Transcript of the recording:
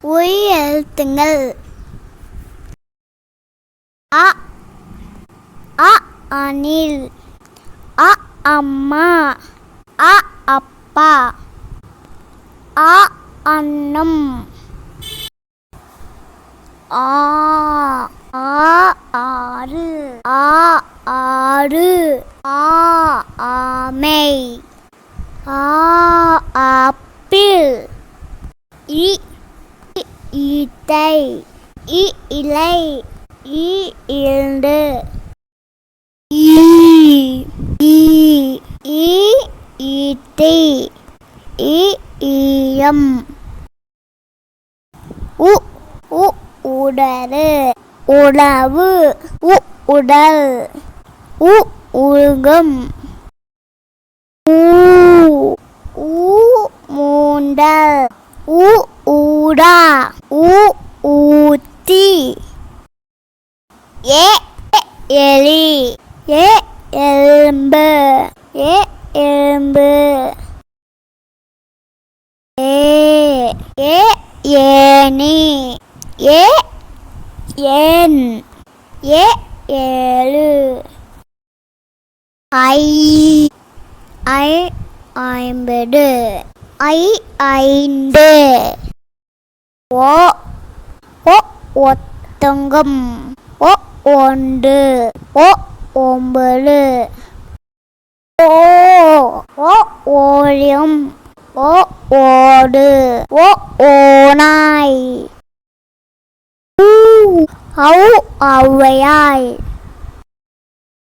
உயிர் எழுத்துங்கள். அ அ அணில், அ அம்மா, அ அப்பா, ஆ அன்னம், ஆ ஆறு, ஆறு, ஆமை, ஆப்பிள், ஈட்டை, இலை, ஈண்டு, ஈட்டி, ஈயம், உடல், உணவு, உடல், உலகம், மூண்டல், ஊடா, ஊத்தி, எலி, எறும்பு, எறும்பு, ஏணி, ஏன், ஏழு, ஐம்பது, ஐந்து, ஒத்தங்கம், ஒன்று, ஒன்பது, ஓரியம், ஓடு, ஓநாய், ஔவையாய்.